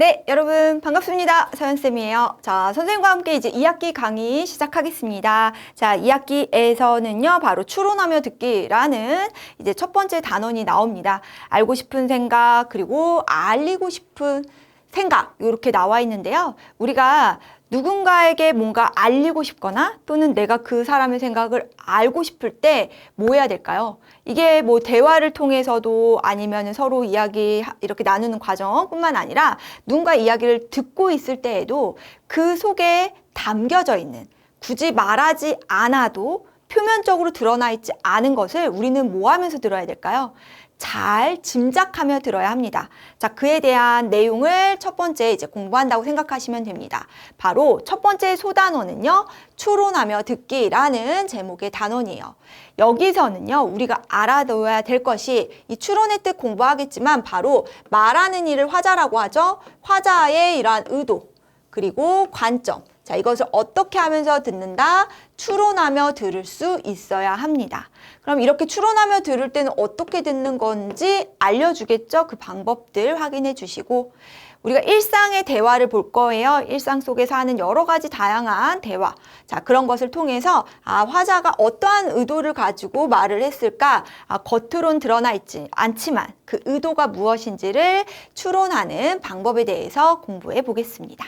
네, 여러분 반갑습니다. 서연쌤이에요. 자, 선생님과 함께 이제 2학기 강의 시작하겠습니다. 자, 2학기에서는요, 바로 추론하며 듣기라는 이제 첫 번째 단원이 나옵니다. 알고 싶은 생각, 그리고 알리고 싶은 생각, 이렇게 나와 있는데요. 우리가 누군가에게 뭔가 알리고 싶거나 또는 내가 그 사람의 생각을 알고 싶을 때 뭐 해야 될까요? 이게 뭐 대화를 통해서도 아니면 서로 이야기 이렇게 나누는 과정뿐만 아니라 누군가 이야기를 듣고 있을 때에도 그 속에 담겨져 있는 굳이 말하지 않아도 표면적으로 드러나 있지 않은 것을 우리는 뭐 하면서 들어야 될까요? 잘 짐작하며 들어야 합니다. 자, 그에 대한 내용을 첫 번째 이제 공부한다고 생각하시면 됩니다. 바로 첫 번째 소단원은요, 추론하며 듣기라는 제목의 단원이에요. 여기서는요, 우리가 알아둬야 될 것이 이 추론의 뜻 공부하겠지만 바로 말하는 일을 화자라고 하죠. 화자의 이러한 의도, 그리고 관점. 자, 이것을 어떻게 하면서 듣는다? 추론하며 들을 수 있어야 합니다. 그럼 이렇게 추론하며 들을 때는 어떻게 듣는 건지 알려주겠죠? 그 방법들 확인해 주시고, 우리가 일상의 대화를 볼 거예요. 일상 속에서 하는 여러 가지 다양한 대화. 자, 그런 것을 통해서 화자가 어떠한 의도를 가지고 말을 했을까? 겉으론 드러나 있지 않지만 그 의도가 무엇인지를 추론하는 방법에 대해서 공부해 보겠습니다.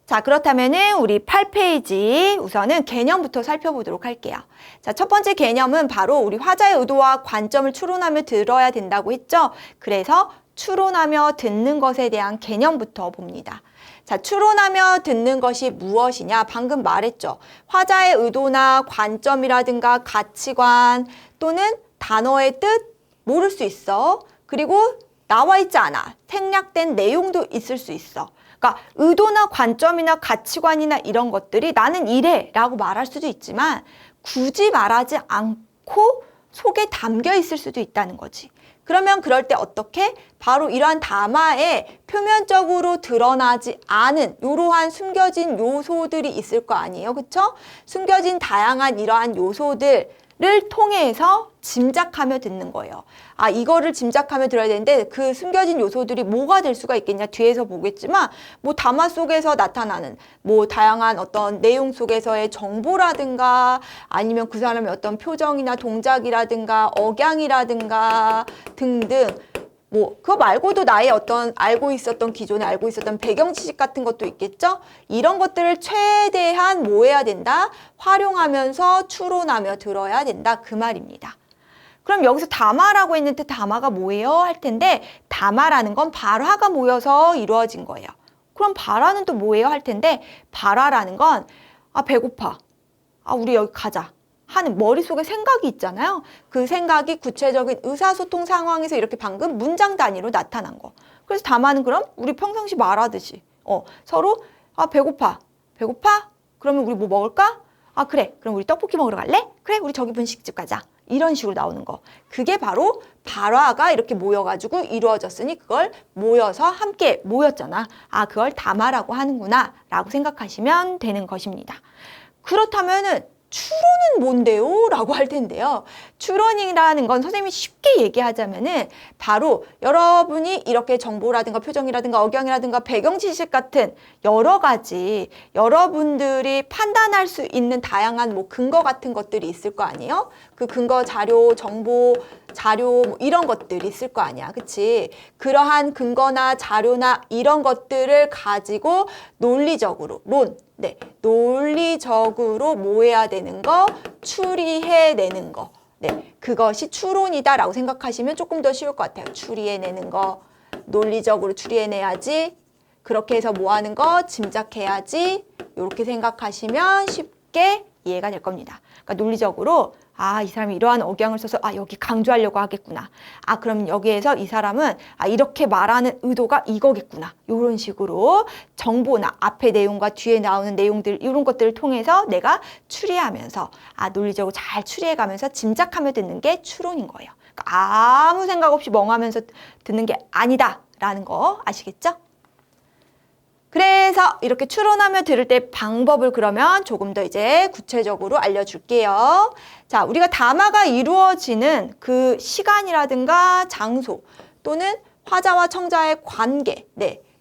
자, 그렇다면은 우리 8페이지 우선은 개념부터 살펴보도록 할게요. 자, 첫 번째 개념은 바로 우리 화자의 의도와 관점을 추론하며 들어야 된다고 했죠. 그래서 추론하며 듣는 것에 대한 개념부터 봅니다. 자, 추론하며 듣는 것이 무엇이냐? 방금 말했죠. 화자의 의도나 관점이라든가 가치관 또는 단어의 뜻 모를 수 있어. 그리고 나와 있지 않아. 생략된 내용도 있을 수 있어. 그러니까 의도나 관점이나 가치관이나 이런 것들이 나는 이래 라고 말할 수도 있지만 굳이 말하지 않고 속에 담겨 있을 수도 있다는 거지. 그러면 그럴 때 어떻게? 바로 이러한 담화에 표면적으로 드러나지 않은 이러한 숨겨진 요소들이 있을 거 아니에요. 그쵸? 숨겨진 다양한 이러한 요소들을 통해서 짐작하며 듣는 거예요. 이거를 짐작하며 들어야 되는데 그 숨겨진 요소들이 뭐가 될 수가 있겠냐 뒤에서 보겠지만 뭐 담화 속에서 나타나는 뭐 다양한 어떤 내용 속에서의 정보라든가 아니면 그 사람의 어떤 표정이나 동작이라든가 억양이라든가 등등 뭐 그거 말고도 나의 어떤 기존에 알고 있었던 배경 지식 같은 것도 있겠죠? 이런 것들을 최대한 뭐 해야 된다? 활용하면서 추론하며 들어야 된다. 그 말입니다. 그럼 여기서 담화라고 했는데 담화가 뭐예요? 할 텐데 담화라는 건 발화가 모여서 이루어진 거예요. 그럼 발화는 또 뭐예요? 할 텐데 발화라는 건 배고파. 우리 여기 가자. 하는 머릿속에 생각이 있잖아요. 그 생각이 구체적인 의사소통 상황에서 이렇게 방금 문장 단위로 나타난 거. 그래서 담화는 그럼 우리 평상시 말하듯이 서로 배고파. 배고파? 그러면 우리 뭐 먹을까? 그래. 그럼 우리 떡볶이 먹으러 갈래? 그래. 우리 저기 분식집 가자. 이런 식으로 나오는 거. 그게 바로 발화가 이렇게 모여가지고 이루어졌으니 그걸 모여서 함께 모였잖아. 그걸 담화라고 하는구나 라고 생각하시면 되는 것입니다. 그렇다면은 추론은 뭔데요? 라고 할 텐데요. 추론이라는 건 선생님이 쉽게 얘기하자면은 바로 여러분이 이렇게 정보라든가 표정이라든가 억양이라든가 배경 지식 같은 여러 가지 여러분들이 판단할 수 있는 다양한 뭐 근거 같은 것들이 있을 거 아니에요? 그 근거 자료, 정보, 자료 뭐 이런 것들이 있을 거 아니야. 그치? 그러한 근거나 자료나 이런 것들을 가지고 논리적으로 논리적으로 뭐 해야 되는 거? 추리해내는 거. 그것이 추론이다라고 생각하시면 조금 더 쉬울 것 같아요. 추리해내는 거, 논리적으로 추리해내야지. 그렇게 해서 뭐 하는 거? 짐작해야지. 이렇게 생각하시면 쉽게 이해가 될 겁니다. 그러니까 논리적으로 이 사람이 이러한 억양을 써서 여기 강조하려고 하겠구나. 그럼 여기에서 이 사람은 이렇게 말하는 의도가 이거겠구나. 이런 식으로 정보나 앞에 내용과 뒤에 나오는 내용들 이런 것들을 통해서 내가 추리하면서 논리적으로 잘 추리해가면서 짐작하며 듣는 게 추론인 거예요. 그러니까 아무 생각 없이 멍하면서 듣는 게 아니다라는 거 아시겠죠? 그래서 이렇게 추론하며 들을 때 방법을 그러면 조금 더 이제 구체적으로 알려줄게요. 자, 우리가 담화가 이루어지는 그 시간이라든가 장소 또는 화자와 청자의 관계,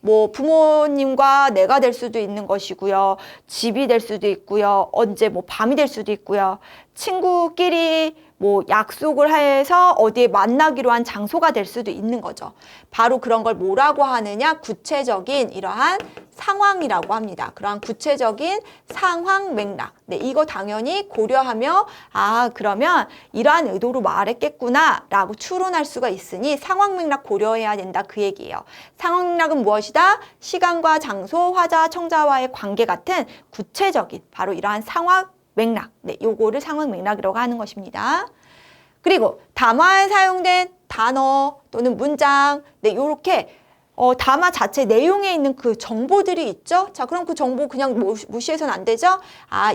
뭐 부모님과 내가 될 수도 있는 것이고요. 집이 될 수도 있고요. 언제 뭐 밤이 될 수도 있고요. 친구끼리 뭐 약속을 해서 어디에 만나기로 한 장소가 될 수도 있는 거죠. 바로 그런 걸 뭐라고 하느냐? 구체적인 이러한 상황이라고 합니다. 그러한 구체적인 상황 맥락. 네, 이거 당연히 고려하며 그러면 이러한 의도로 말했겠구나 라고 추론할 수가 있으니 상황 맥락 고려해야 된다 그 얘기예요. 상황 맥락은 무엇이다? 시간과 장소, 화자, 청자와의 관계 같은 구체적인 바로 이러한 상황 맥락. 네, 요거를 상황 맥락이라고 하는 것입니다. 그리고 담화에 사용된 단어 또는 문장, 네, 요렇게 담화 자체 내용에 있는 그 정보들이 있죠? 자, 그럼 그 정보 그냥 무시해서는 안 되죠?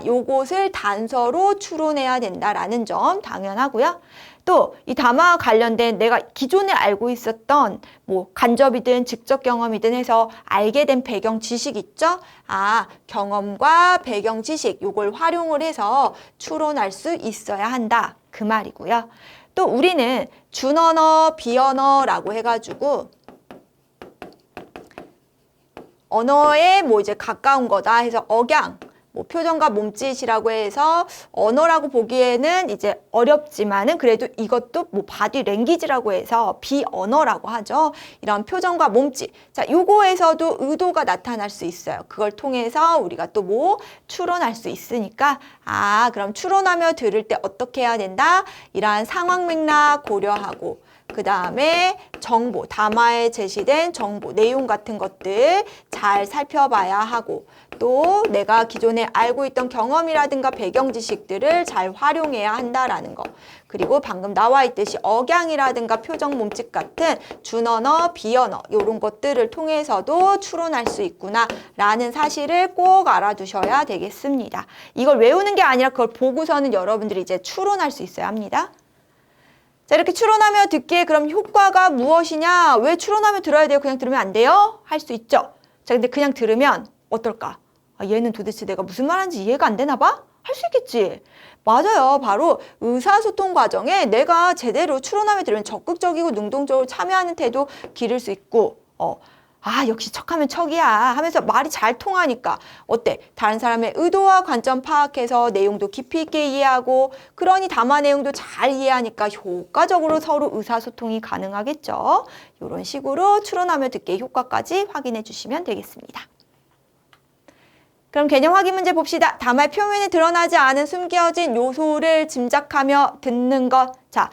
요것을 단서로 추론해야 된다라는 점 당연하고요. 또 이 담화와 관련된 내가 기존에 알고 있었던 뭐 간접이든 직접 경험이든 해서 알게 된 배경 지식 있죠? 경험과 배경 지식 요걸 활용을 해서 추론할 수 있어야 한다. 그 말이고요. 또 우리는 준언어, 비언어라고 해가지고 언어에 뭐 이제 가까운 거다 해서 억양, 뭐 표정과 몸짓이라고 해서 언어라고 보기에는 이제 어렵지만은 그래도 이것도 뭐 바디 랭귀지라고 해서 비언어라고 하죠. 이런 표정과 몸짓. 자, 요거에서도 의도가 나타날 수 있어요. 그걸 통해서 우리가 또 뭐 추론할 수 있으니까 그럼 추론하며 들을 때 어떻게 해야 된다? 이러한 상황 맥락 고려하고 그 다음에 정보, 담화에 제시된 정보, 내용 같은 것들 잘 살펴봐야 하고 또 내가 기존에 알고 있던 경험이라든가 배경 지식들을 잘 활용해야 한다라는 거. 그리고 방금 나와 있듯이 억양이라든가 표정, 몸짓 같은 준언어, 비언어 이런 것들을 통해서도 추론할 수 있구나라는 사실을 꼭 알아두셔야 되겠습니다. 이걸 외우는 게 아니라 그걸 보고서는 여러분들이 이제 추론할 수 있어야 합니다. 자, 이렇게 추론하며 듣기에 그럼 효과가 무엇이냐? 왜 추론하며 들어야 돼요? 그냥 들으면 안 돼요? 할 수 있죠. 자, 근데 그냥 들으면 어떨까? 얘는 도대체 내가 무슨 말하는지 이해가 안 되나 봐? 할 수 있겠지. 맞아요. 바로 의사소통 과정에 내가 제대로 추론하며 들으면 적극적이고 능동적으로 참여하는 태도 기를 수 있고 역시 척하면 척이야 하면서 말이 잘 통하니까 어때? 다른 사람의 의도와 관점 파악해서 내용도 깊이 있게 이해하고 그러니 담화 내용도 잘 이해하니까 효과적으로 서로 의사소통이 가능하겠죠. 이런 식으로 추론하며 듣기의 효과까지 확인해 주시면 되겠습니다. 그럼 개념 확인 문제 봅시다. 담화의 표면에 드러나지 않은 숨겨진 요소를 짐작하며 듣는 것. 자,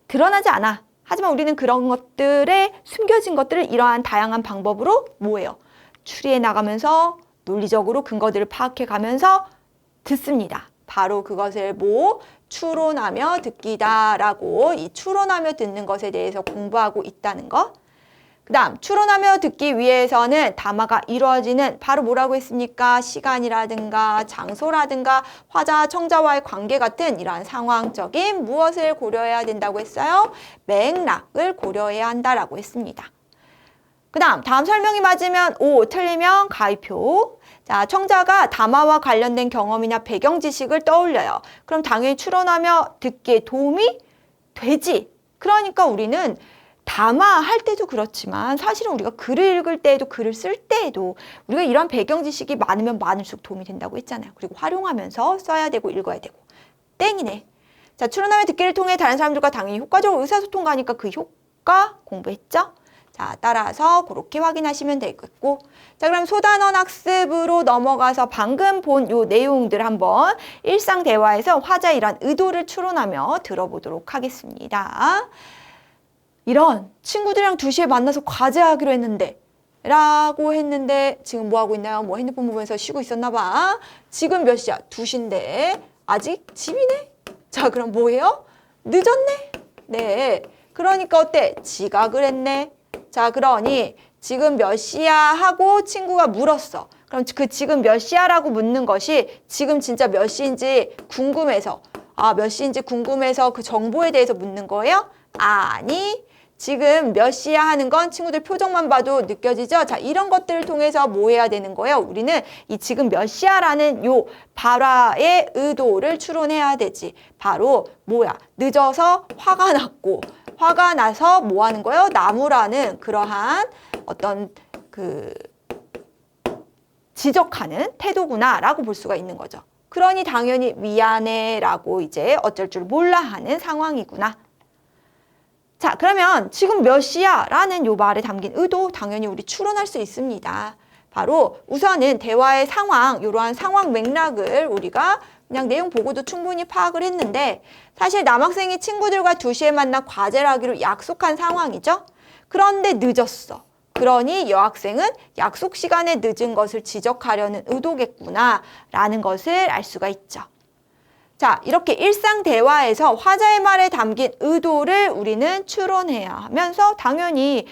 드러나지 않아. 하지만 우리는 그런 것들에 숨겨진 것들을 이러한 다양한 방법으로 뭐예요? 추리해 나가면서 논리적으로 근거들을 파악해 가면서 듣습니다. 바로 그것을 추론하며 듣기다라고 이 추론하며 듣는 것에 대해서 공부하고 있다는 것. 그 다음 추론하며 듣기 위해서는 담화가 이루어지는 바로 뭐라고 했습니까? 시간이라든가 장소라든가 화자, 청자와의 관계 같은 이러한 상황적인 무엇을 고려해야 된다고 했어요? 맥락을 고려해야 한다라고 했습니다. 그 다음 설명이 맞으면 O, 틀리면 가위표. 자, 청자가 담화와 관련된 경험이나 배경 지식을 떠올려요. 그럼 당연히 추론하며 듣기에 도움이 되지. 그러니까 우리는 담화할 때도 그렇지만 사실은 우리가 글을 읽을 때에도 글을 쓸 때에도 우리가 이런 배경 지식이 많으면 많을수록 도움이 된다고 했잖아요. 그리고 활용하면서 써야 되고 읽어야 되고. 땡이네. 자, 추론하며 듣기를 통해 다른 사람들과 당연히 효과적으로 의사소통 가니까 그 효과 공부했죠? 자, 따라서 그렇게 확인하시면 되겠고. 자, 그럼 소단원 학습으로 넘어가서 방금 본 요 내용들 한번 일상 대화에서 화자의 이런 의도를 추론하며 들어보도록 하겠습니다. 이런 친구들이랑 2시에 만나서 과제하기로 했는데 라고 했는데 지금 뭐 하고 있나요? 뭐 핸드폰 보면서 쉬고 있었나 봐. 지금 몇 시야? 2시인데 아직 집이네? 자, 그럼 뭐예요? 늦었네? 네. 그러니까 어때? 지각을 했네. 자, 그러니 지금 몇 시야? 하고 친구가 물었어. 그럼 그 지금 몇 시야? 라고 묻는 것이 지금 진짜 몇 시인지 궁금해서 몇 시인지 궁금해서 그 정보에 대해서 묻는 거예요? 아니, 지금 몇 시야 하는 건 친구들 표정만 봐도 느껴지죠? 자, 이런 것들을 통해서 뭐 해야 되는 거예요? 우리는 이 지금 몇 시야라는 요 발화의 의도를 추론해야 되지. 바로 뭐야? 늦어서 화가 났고 화가 나서 뭐 하는 거예요? 나무라는 그러한 어떤 지적하는 태도구나라고 볼 수가 있는 거죠. 그러니 당연히 미안해라고 이제 어쩔 줄 몰라 하는 상황이구나. 자, 그러면 지금 몇 시야? 라는 요 말에 담긴 의도 당연히 우리 추론할 수 있습니다. 바로 우선은 대화의 상황, 이러한 상황 맥락을 우리가 그냥 내용 보고도 충분히 파악을 했는데 사실 남학생이 친구들과 2시에 만나 과제를 하기로 약속한 상황이죠. 그런데 늦었어. 그러니 여학생은 약속 시간에 늦은 것을 지적하려는 의도겠구나 라는 것을 알 수가 있죠. 자, 이렇게 일상 대화에서 화자의 말에 담긴 의도를 우리는 추론해야 하면서 당연히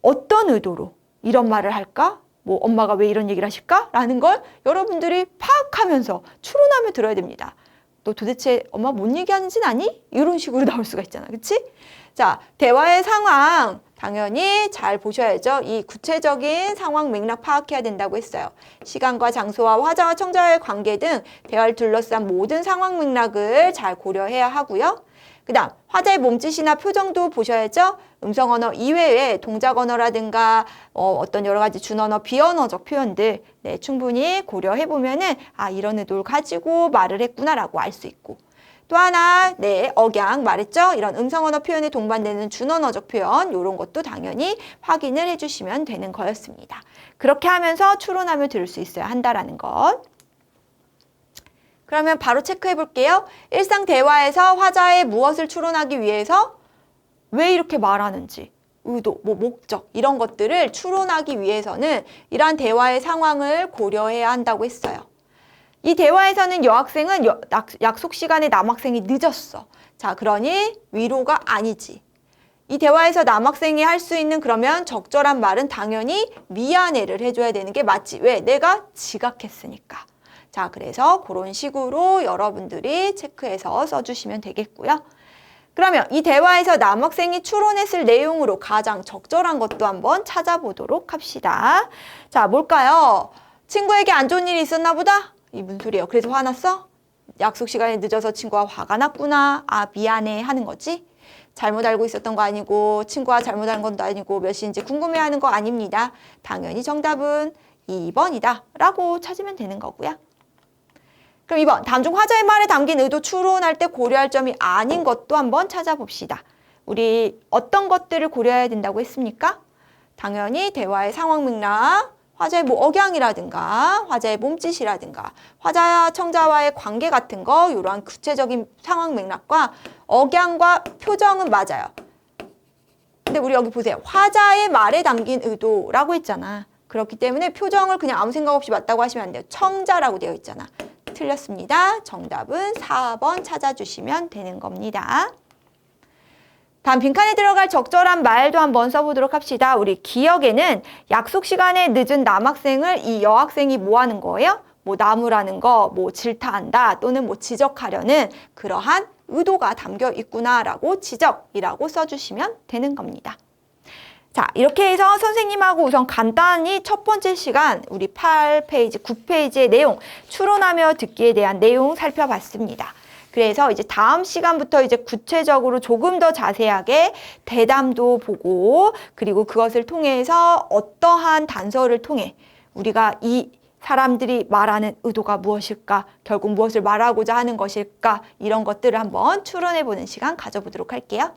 어떤 의도로 이런 말을 할까? 뭐 엄마가 왜 이런 얘기를 하실까? 라는 걸 여러분들이 파악하면서 추론하며 들어야 됩니다. 너 도대체 엄마 뭔 얘기하는지는 아니? 이런 식으로 나올 수가 있잖아. 그치? 자, 대화의 상황 당연히 잘 보셔야죠. 이 구체적인 상황 맥락 파악해야 된다고 했어요. 시간과 장소와 화자와 청자와의 관계 등 대화를 둘러싼 모든 상황 맥락을 잘 고려해야 하고요. 그 다음 화자의 몸짓이나 표정도 보셔야죠. 음성 언어 이외에 동작 언어라든가 어떤 여러 가지 준언어, 비언어적 표현들 충분히 고려해보면은 이런 의도를 가지고 말을 했구나라고 알 수 있고 또 하나, 억양 말했죠? 이런 음성 언어 표현에 동반되는 준언어적 표현 이런 것도 당연히 확인을 해주시면 되는 거였습니다. 그렇게 하면서 추론하며 들을 수 있어야 한다라는 것. 그러면 바로 체크해 볼게요. 일상 대화에서 화자의 무엇을 추론하기 위해서 왜 이렇게 말하는지, 의도, 목적 이런 것들을 추론하기 위해서는 이러한 대화의 상황을 고려해야 한다고 했어요. 이 대화에서는 여학생은 약속 시간에 남학생이 늦었어. 자, 그러니 위로가 아니지. 이 대화에서 남학생이 할 수 있는 그러면 적절한 말은 당연히 미안해를 해줘야 되는 게 맞지. 왜? 내가 지각했으니까. 자, 그래서 그런 식으로 여러분들이 체크해서 써주시면 되겠고요. 그러면 이 대화에서 남학생이 추론했을 내용으로 가장 적절한 것도 한번 찾아보도록 합시다. 자, 뭘까요? 친구에게 안 좋은 일이 있었나 보다? 이 무슨 소리예요? 그래서 화났어? 약속 시간에 늦어서 친구가 화가 났구나. 미안해 하는 거지? 잘못 알고 있었던 거 아니고 친구가 잘못한 것도 아니고 몇 시인지 궁금해하는 거 아닙니다. 당연히 정답은 2번이다 라고 찾으면 되는 거고요. 그럼 2번, 다음 중 화자의 말에 담긴 의도 추론할 때 고려할 점이 아닌 것도 한번 찾아봅시다. 우리 어떤 것들을 고려해야 된다고 했습니까? 당연히 대화의 상황 맥락, 화자의 억양이라든가 화자의 몸짓이라든가 화자와 청자와의 관계 같은 거 이러한 구체적인 상황 맥락과 억양과 표정은 맞아요. 근데 우리 여기 보세요. 화자의 말에 담긴 의도라고 했잖아. 그렇기 때문에 표정을 그냥 아무 생각 없이 맞다고 하시면 안 돼요. 청자라고 되어 있잖아. 틀렸습니다. 정답은 4번 찾아주시면 되는 겁니다. 다음 빈칸에 들어갈 적절한 말도 한번 써보도록 합시다. 우리 기억에는 약속 시간에 늦은 남학생을 이 여학생이 뭐 하는 거예요? 뭐 나무라는 거, 뭐 질타한다 또는 뭐 지적하려는 그러한 의도가 담겨 있구나라고 지적이라고 써주시면 되는 겁니다. 자, 이렇게 해서 선생님하고 우선 간단히 첫 번째 시간 우리 8페이지, 9페이지의 내용 추론하며 듣기에 대한 내용 살펴봤습니다. 그래서 이제 다음 시간부터 이제 구체적으로 조금 더 자세하게 대담도 보고 그리고 그것을 통해서 어떠한 단서를 통해 우리가 이 사람들이 말하는 의도가 무엇일까, 결국 무엇을 말하고자 하는 것일까 이런 것들을 한번 추론해보는 시간 가져보도록 할게요.